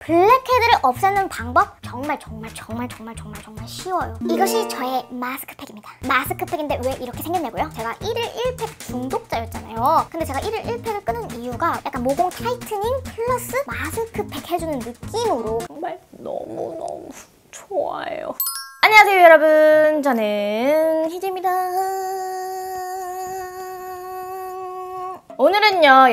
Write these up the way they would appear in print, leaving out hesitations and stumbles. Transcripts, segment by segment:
블랙헤드를 없애는 방법 정말 쉬워요. 이것이 저의 마스크팩입니다. 마스크팩인데 왜 이렇게 생겼냐고요? 제가 1일 1팩 중독자였잖아요. 근데 제가 1일 1팩을 끊은 이유가 약간 모공 타이트닝 플러스 마스크팩 해주는 느낌으로 정말 너무너무 좋아요. 안녕하세요 여러분, 저는 희재입니다. 오늘은요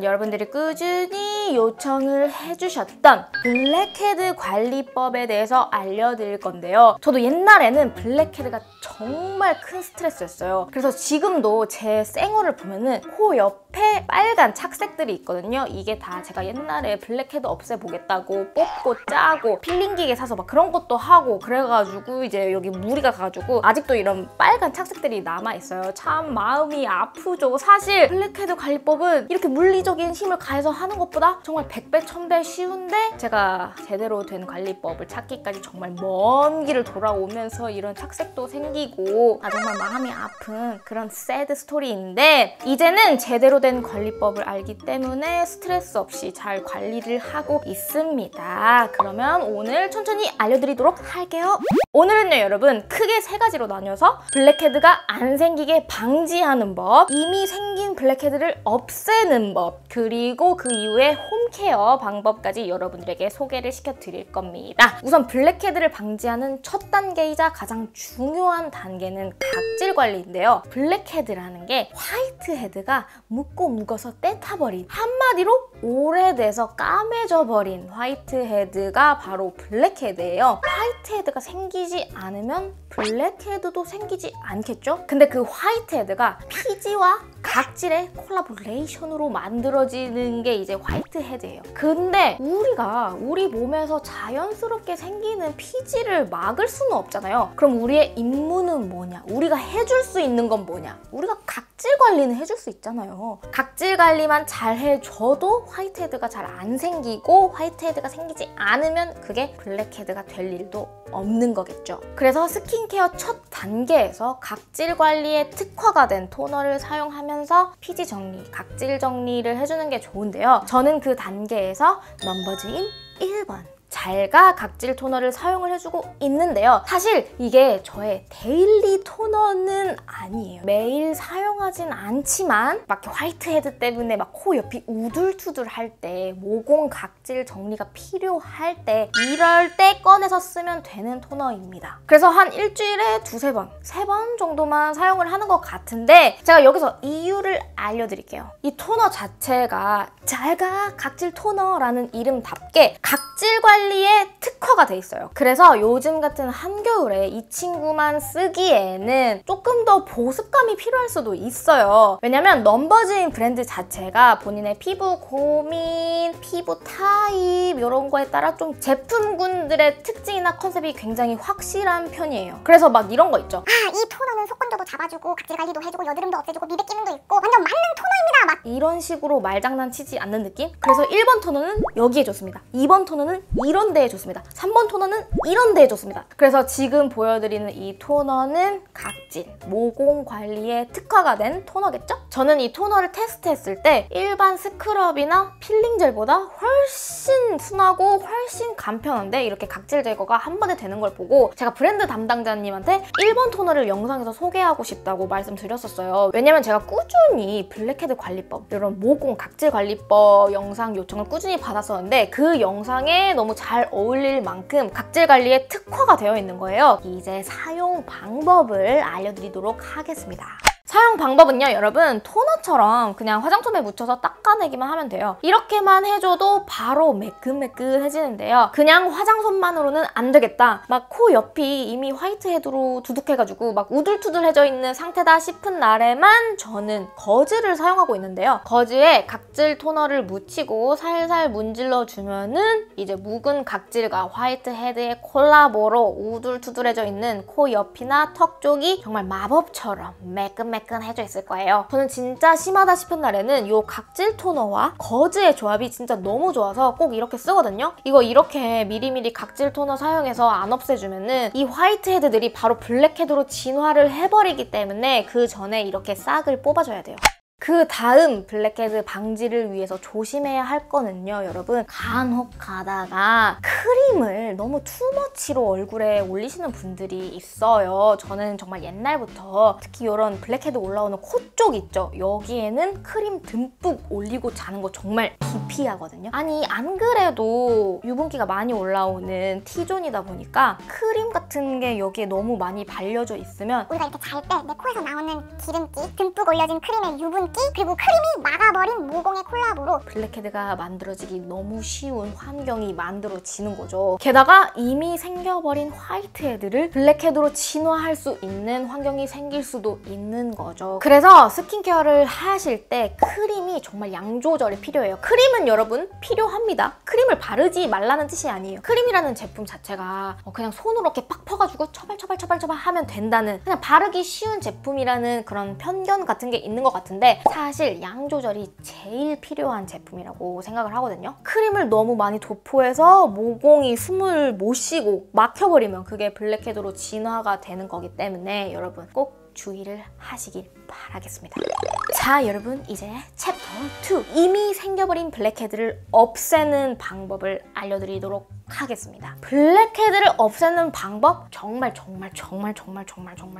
여러분들이 꾸준히 요청을 해주셨던 블랙헤드 관리법에 대해서 알려드릴 건데요. 저도 옛날에는 블랙헤드가 정말 큰 스트레스였어요. 그래서 지금도 제 쌩얼을 보면은 코 옆에 빨간 착색들이 있거든요. 이게 다 제가 옛날에 블랙헤드 없애보겠다고 뽑고 짜고 필링 기계 사서 막 그런 것도 하고 그래가지고 이제 여기 무리가 가가지고 아직도 이런 빨간 착색들이 남아있어요. 참 마음이 아프죠. 사실 블랙헤드 관리법은 이렇게 물리적인 힘을 가해서 하는 것보다 정말 100배 1000배 쉬운데 제가 제대로 된 관리법을 찾기까지 정말 먼 길을 돌아오면서 이런 착색도 생기고 정말 마음이 아픈 그런 새드 스토리인데, 이제는 제대로 된 관리법을 알기 때문에 스트레스 없이 잘 관리를 하고 있습니다. 그러면 오늘 천천히 알려드리도록 할게요. 오늘은요 여러분 크게 세 가지로 나뉘어서 블랙헤드가 안 생기게 방지하는 법, 이미 생긴 블랙헤드를 없애는 법, 그리고 그 이후에 홈케어 방법까지 여러분들에게 소개를 시켜드릴 겁니다. 우선 블랙헤드를 방지하는 첫 단계이자 가장 중요한 단계는 각질 관리인데요. 블랙헤드라는 게 화이트헤드가 묻고 묵어서 떼타버린, 한마디로 오래돼서 까매져 버린 화이트헤드가 바로 블랙헤드예요. 화이트헤드가 생기지 않으면 블랙헤드도 생기지 않겠죠? 근데 그 화이트헤드가 피지와 각질의 콜라보레이션으로 만들어지는 게 이제 화이트헤드예요. 근데 우리 몸에서 자연스럽게 생기는 피지를 막을 수는 없잖아요. 그럼 우리의 임무는 뭐냐? 우리가 해줄 수 있는 건 뭐냐? 우리가 각질 관리는 해줄 수 있잖아요. 각질 관리만 잘 해줘도 화이트헤드가 잘 안 생기고 화이트헤드가 생기지 않으면 그게 블랙헤드가 될 일도 없는 거겠죠. 그래서 스킨케어 첫 단계에서 각질 관리에 특화가 된 토너를 사용하면서 피지 정리, 각질 정리를 해주는 게 좋은데요. 저는 그 단계에서 넘버즈인 1번 잘가 각질 토너를 사용을 해주고 있는데요. 사실 이게 저의 데일리 토너는 아니에요. 매일 사용하진 않지만 막 화이트헤드 때문에 막 코 옆이 우둘투둘 할 때, 모공 각질 정리가 필요할 때, 이럴 때 꺼내서 쓰면 되는 토너입니다. 그래서 한 일주일에 두세 번, 3번 정도만 사용을 하는 것 같은데, 제가 여기서 이유를 알려드릴게요. 이 토너 자체가 잘가 각질 토너라는 이름답게 각질 관리에 특화가 돼 있어요. 그래서 요즘 같은 한겨울에 이 친구만 쓰기에는 조금 더 보습감이 필요할 수도 있어요. 왜냐면 넘버즈인 브랜드 자체가 본인의 피부 고민, 피부 타입 이런 거에 따라 좀 제품군들의 특징이나 컨셉이 굉장히 확실한 편이에요. 그래서 막 이런 거 있죠. 이 토너는 속건조도 잡아주고 각질 관리도 해주고 여드름도 없애주고 미백 기능도 있고 완전 맞는 토너입니다. 막 이런 식으로 말장난치지 않는 느낌? 그래서 1번 토너는 여기에 좋습니다. 2번 토너는 이런 데에 좋습니다. 3번 토너는 이런 데에 좋습니다. 그래서 지금 보여드리는 이 토너는 각질, 모공 관리에 특화가 된 토너겠죠? 저는 이 토너를 테스트했을 때 일반 스크럽이나 필링 젤보다 훨씬 순하고 훨씬 간편한데 이렇게 각질 제거가 한 번에 되는 걸 보고 제가 브랜드 담당자님한테 1번 토너를 영상에서 소개하고 싶다고 말씀드렸었어요. 왜냐면 제가 꾸준히 블랙헤드 관리법, 이런 모공 각질 관리법 영상 요청을 꾸준히 받았었는데 그 영상에 너무 잘 어울릴 만큼 각질 관리에 특화가 되어 있는 거예요. 이제 사용 방법을 알려드리도록 하겠습니다. 사용 방법은요 여러분, 토너처럼 그냥 화장솜에 묻혀서 닦아내기만 하면 돼요. 이렇게만 해줘도 바로 매끈매끈해지는데요. 그냥 화장솜만으로는 안 되겠다, 막 코 옆이 이미 화이트헤드로 두둑해가지고 막 우둘투둘해져 있는 상태다 싶은 날에만 저는 거즈를 사용하고 있는데요. 거즈에 각질 토너를 묻히고 살살 문질러주면은 이제 묵은 각질과 화이트헤드의 콜라보로 우둘투둘해져 있는 코 옆이나 턱 쪽이 정말 마법처럼 매끈매끈해져 있을 거예요. 저는 진짜 심하다 싶은 날에는 이 각질 토너와 거즈의 조합이 진짜 너무 좋아서 꼭 이렇게 쓰거든요. 이거 이렇게 미리미리 각질 토너 사용해서 안 없애주면은 이 화이트헤드들이 바로 블랙헤드로 진화를 해버리기 때문에 그 전에 이렇게 싹을 뽑아줘야 돼요. 그 다음 블랙헤드 방지를 위해서 조심해야 할 거는요, 여러분. 간혹 가다가 크림을 너무 투머치로 얼굴에 올리시는 분들이 있어요. 저는 정말 옛날부터 특히 이런 블랙헤드 올라오는 코 쪽 있죠? 여기에는 크림 듬뿍 올리고 자는 거 정말 기피하거든요. 아니, 안 그래도 유분기가 많이 올라오는 T존이다 보니까 크림 같은 게 여기에 너무 많이 발려져 있으면 우리가 이렇게 잘 때 내 코에서 나오는 기름기, 듬뿍 올려진 크림의 유분기, 그리고 크림이 막아버린 모공의 콜라보로 블랙헤드가 만들어지기 너무 쉬운 환경이 만들어지는 거죠. 게다가 이미 생겨버린 화이트헤드를 블랙헤드로 진화할 수 있는 환경이 생길 수도 있는 거죠. 그래서 스킨케어를 하실 때 크림이 정말 양 조절이 필요해요. 크림은 여러분 필요합니다. 크림을 바르지 말라는 뜻이 아니에요. 크림이라는 제품 자체가 그냥 손으로 이렇게 팍 퍼가지고 처발처발 하면 된다는, 그냥 바르기 쉬운 제품이라는 그런 편견 같은 게 있는 것 같은데, 사실 양 조절이 제일 필요한 제품이라고 생각을 하거든요. 크림을 너무 많이 도포해서 모공이 숨을 못 쉬고 막혀버리면 그게 블랙헤드로 진화가 되는 거기 때문에 여러분 꼭 주의를 하시길 바라겠습니다. 자, 여러분 이제 챕터 2, 이미 생겨버린 블랙헤드를 없애는 방법을 알려드리도록 하겠습니다. 블랙헤드를 없애는 방법 정말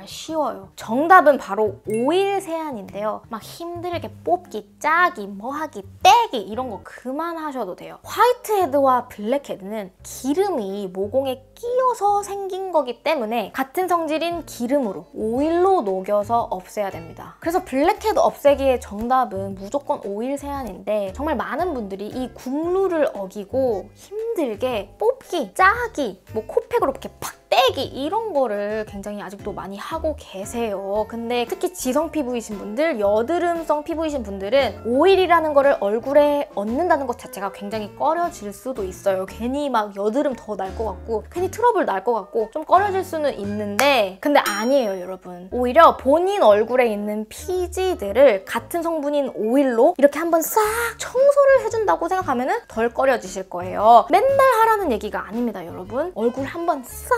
쉬워요. 정답은 바로 오일 세안인데요. 막 힘들게 뽑기, 짜기, 뭐하기, 떼기 이런 거 그만하셔도 돼요. 화이트헤드와 블랙헤드는 기름이 모공에 끼어서 생긴 거기 때문에 같은 성질인 기름으로 오일로 녹여서 없애야 됩니다. 그래서 블랙헤드 없애기의 정답은 무조건 오일 세안인데, 정말 많은 분들이 이 국룰을 어기고 힘들게 뽑기, 짜기, 뭐 코팩으로 이렇게 팍 떼기 이런 거를 굉장히 아직도 많이 하고 계세요. 근데 특히 지성 피부이신 분들, 여드름성 피부이신 분들은 오일이라는 거를 얼굴에 얹는다는 것 자체가 굉장히 꺼려질 수도 있어요. 괜히 막 여드름 더 날 것 같고 괜히 트러블 날 것 같고 좀 꺼려질 수는 있는데, 근데 아니에요 여러분. 오히려 본인 얼굴에 있는 피지들을 같은 성분인 오일로 이렇게 한번 싹 청소를 해준다고 생각하면 덜 꺼려지실 거예요. 맨날 하라는 얘기가 아닙니다 여러분. 얼굴 한번 싹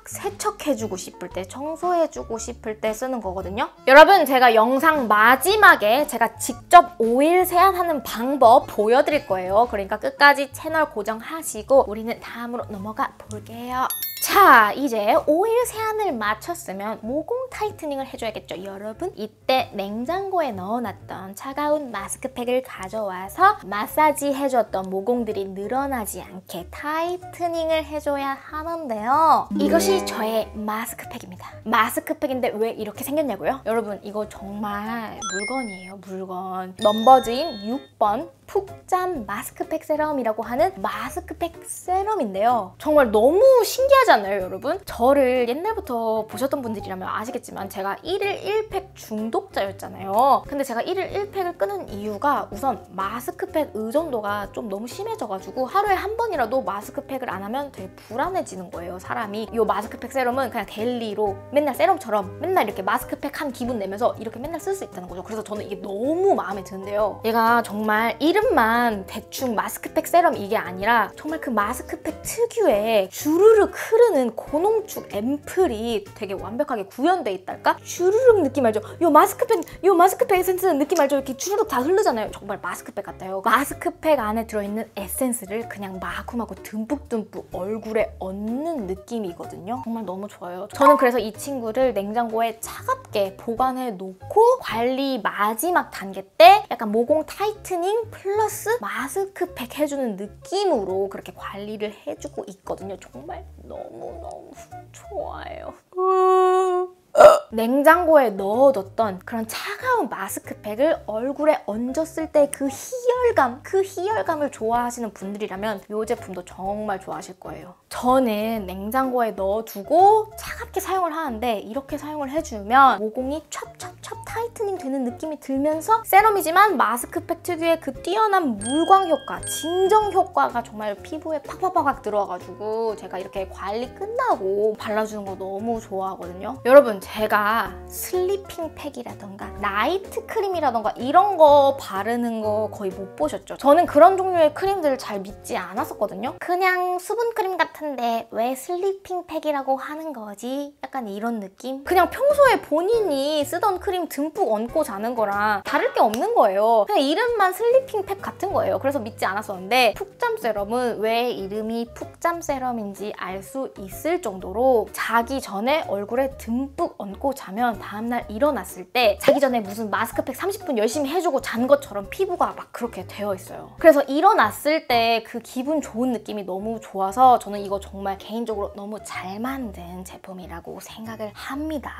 세척해주고 싶을 때, 청소해주고 싶을 때 쓰는 거거든요. 여러분 제가 영상 마지막에 제가 직접 오일 세안하는 방법 보여드릴 거예요. 그러니까 끝까지 채널 고정하시고 우리는 다음으로 넘어가 볼게요. 자, 이제 오일 세안을 마쳤으면 모공 타이트닝을 해줘야겠죠. 여러분 이때 냉장고에 넣어놨던 차가운 마스크팩을 가져와서 마사지 해줬던 모공들이 늘어나지 않게 타이트닝을 해줘야 하는데요. 이것이 저의 마스크팩입니다. 마스크팩인데 왜 이렇게 생겼냐고요? 여러분 이거 정말 물건이에요, 물건. 넘버즈인 6번 푹잠 마스크팩 세럼이라고 하는 마스크팩 세럼인데요. 정말 너무 신기하잖아요, 여러분? 저를 옛날부터 보셨던 분들이라면 아시겠지만 제가 1일 1팩 중독자였잖아요. 근데 제가 1일 1팩을 끊은 이유가 우선 마스크팩 의존도가 좀 너무 심해져가지고 하루에 한 번이라도 마스크팩을 안 하면 되게 불안해지는 거예요, 사람이. 이 마스크팩 세럼은 그냥 데일리로 맨날 세럼처럼 맨날 이렇게 마스크팩 한 기분 내면서 이렇게 맨날 쓸 수 있다는 거죠. 그래서 저는 이게 너무 마음에 드는데요. 얘가 정말 이름만 대충 마스크팩 세럼 이게 아니라 정말 그 마스크팩 특유의 주르륵 흐르는 고농축 앰플이 되게 완벽하게 구현돼 있달까? 주르륵 느낌 알죠? 요 마스크팩 에센스 느낌 알죠? 이렇게 주르륵 다 흐르잖아요. 정말 마스크팩 같아요. 마스크팩 안에 들어있는 에센스를 그냥 마구마구 듬뿍듬뿍 얼굴에 얹는 느낌이거든요. 정말 너무 좋아요. 저는 그래서 이 친구를 냉장고에 차갑게 보관해 놓고 관리 마지막 단계 때 약간 모공 타이트닝 플러스 마스크팩 해주는 느낌으로 그렇게 관리를 해주고 있거든요. 정말 너무너무 좋아요. 냉장고에 넣어뒀던 그런 차가운 마스크팩을 얼굴에 얹었을 때 그 희열감을 좋아하시는 분들이라면 이 제품도 정말 좋아하실 거예요. 저는 냉장고에 넣어두고 차갑게 사용을 하는데 이렇게 사용을 해주면 모공이 찹찹찹 타이트닝 되는 느낌이 들면서 세럼이지만 마스크팩 특유의 그 뛰어난 물광 효과, 진정 효과가 정말 피부에 팍팍팍 들어와가지고 제가 이렇게 관리 끝나고 발라주는 거 너무 좋아하거든요. 여러분 제가 우리가 슬리핑 팩이라던가 나이트 크림이라던가 이런 거 바르는 거 거의 못 보셨죠? 저는 그런 종류의 크림들을 잘 믿지 않았었거든요. 그냥 수분 크림 같은데 왜 슬리핑 팩이라고 하는 거지? 약간 이런 느낌? 그냥 평소에 본인이 쓰던 크림 듬뿍 얹고 자는 거랑 다를 게 없는 거예요. 그냥 이름만 슬리핑 팩 같은 거예요. 그래서 믿지 않았었는데 푹잠 세럼은 왜 이름이 푹잠 세럼인지 알 수 있을 정도로 자기 전에 얼굴에 듬뿍 얹고 자면 다음날 일어났을 때 자기 전에 무슨 마스크팩 30분 열심히 해주고 잔 것처럼 피부가 막 그렇게 되어 있어요. 그래서 일어났을 때 그 기분 좋은 느낌이 너무 좋아서 저는 이거 정말 개인적으로 너무 잘 만든 제품이라고 생각을 합니다.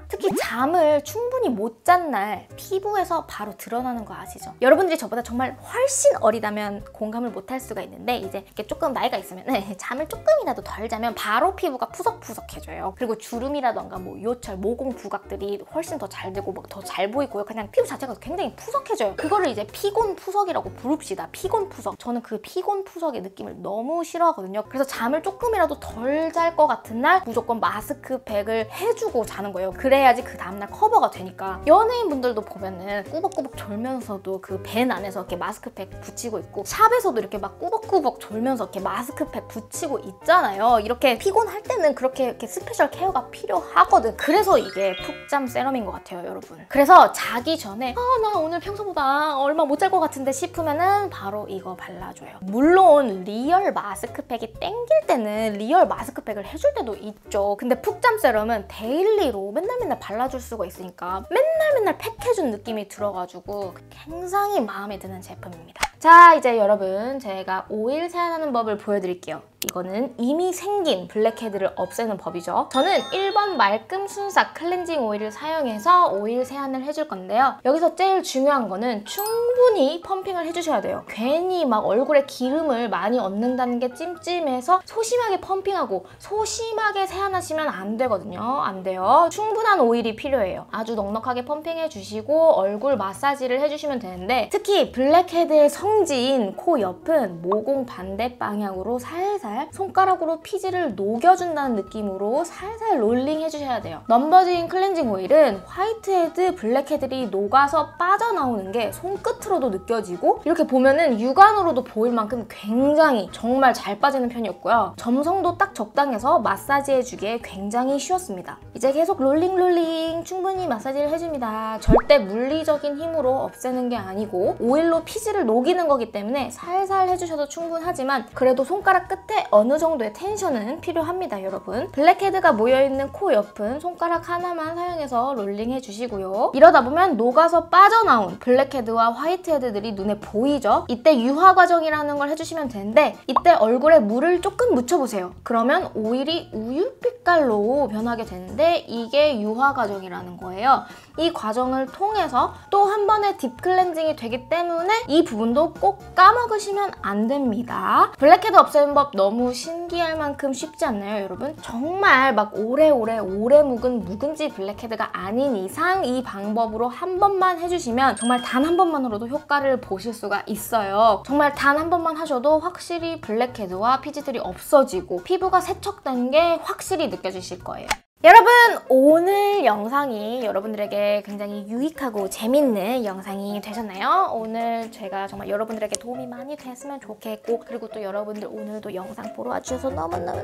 특히 잠을 충분히 못 잔 날 피부에서 바로 드러나는 거 아시죠? 여러분들이 저보다 정말 훨씬 어리다면 공감을 못 할 수가 있는데 이제 이렇게 조금 나이가 있으면 잠을 조금이라도 덜 자면 바로 피부가 푸석푸석해져요. 그리고 주름이라던가 뭐 요철, 모공 부각들이 훨씬 더 잘 되고 막 더 잘 보이고요. 그냥 피부 자체가 굉장히 푸석해져요. 그거를 이제 피곤 푸석이라고 부릅시다. 피곤 푸석. 저는 그 피곤 푸석의 느낌을 너무 싫어하거든요. 그래서 잠을 조금이라도 덜 잘 것 같은 날 무조건 마스크팩을 해주고 자는 거예요. 그래야지 그 다음날 커버가 되니까. 연예인분들도 보면은 꾸벅꾸벅 졸면서도 그 밴 안에서 이렇게 마스크팩 붙이고 있고 샵에서도 이렇게 막 꾸벅꾸벅 졸면서 이렇게 마스크팩 붙이고 있잖아요. 이렇게 피곤할 때는 그렇게 이렇게 스페셜 케어가 필요하거든. 그래서 이게 푹잠 세럼인 것 같아요, 여러분. 그래서 자기 전에 나 오늘 평소보다 얼마 못 잘 것 같은데 싶으면은 바로 이거 발라줘요. 물론 리얼 마스크팩이 땡길 때는 리얼 마스크팩을 해줄 때도 있죠. 근데 푹잠 세럼은 데일리로 맨날 발라줄 수가 있으니까 맨날 팩해준 느낌이 들어가지고 굉장히 마음에 드는 제품입니다. 자, 이제 여러분 제가 오일 세안하는 법을 보여드릴게요. 이거는 이미 생긴 블랙헤드를 없애는 법이죠. 저는 1번 말끔 순삭 클렌징 오일을 사용해서 오일 세안을 해줄 건데요. 여기서 제일 중요한 거는 충분히 펌핑을 해주셔야 돼요. 괜히 막 얼굴에 기름을 많이 얻는다는 게 찜찜해서 소심하게 펌핑하고 소심하게 세안하시면 안 되거든요. 안 돼요. 충분한 오일이 필요해요. 아주 넉넉하게 펌핑해주시고 얼굴 마사지를 해주시면 되는데 특히 블랙헤드의 성지인 코 옆은 모공 반대 방향으로 살살 손가락으로 피지를 녹여준다는 느낌으로 살살 롤링 해주셔야 돼요. 넘버즈인 클렌징 오일은 화이트헤드, 블랙헤드들이 녹아서 빠져나오는 게 손끝으로도 느껴지고 이렇게 보면은 육안으로도 보일 만큼 굉장히 정말 잘 빠지는 편이었고요. 점성도 딱 적당해서 마사지해주기에 굉장히 쉬웠습니다. 이제 계속 롤링 충분히 마사지를 해줍니다. 절대 물리적인 힘으로 없애는 게 아니고 오일로 피지를 녹이는 거기 때문에 살살 해주셔도 충분하지만 그래도 손가락 끝에 어느 정도의 텐션은 필요합니다, 여러분. 블랙헤드가 모여있는 코 옆은 손가락 하나만 사용해서 롤링 해주시고요. 이러다 보면 녹아서 빠져나온 블랙헤드와 화이트헤드들이 눈에 보이죠? 이때 유화 과정이라는 걸 해주시면 되는데 이때 얼굴에 물을 조금 묻혀보세요. 그러면 오일이 우유 빛깔로 변하게 되는데 이게 유화 과정이라는 거예요. 이 과정을 통해서 또 한 번의 딥 클렌징이 되기 때문에 이 부분도 꼭 까먹으시면 안 됩니다. 블랙헤드 없애는 법 너무 신기할 만큼 쉽지 않나요, 여러분? 정말 막 오래 묵은 묵은지 블랙헤드가 아닌 이상 이 방법으로 한 번만 해주시면 정말 단 한 번만으로도 효과를 보실 수가 있어요. 정말 단 한 번만 하셔도 확실히 블랙헤드와 피지들이 없어지고 피부가 세척된 게 확실히 느껴지실 거예요. 여러분, 오늘 영상이 여러분들에게 굉장히 유익하고 재밌는 영상이 되셨나요? 오늘 제가 정말 여러분들에게 도움이 많이 됐으면 좋겠고 그리고 또 여러분들 오늘도 영상 보러 와주셔서 너무너무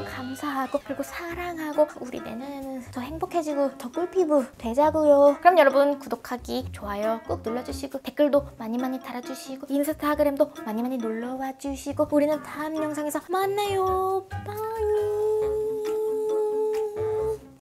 감사하고 그리고 사랑하고 우리 내년에는 더 행복해지고 더 꿀피부 되자고요. 그럼 여러분 구독하기, 좋아요 꼭 눌러주시고 댓글도 많이 달아주시고 인스타그램도 많이 놀러와 주시고 우리는 다음 영상에서 만나요. 빠이.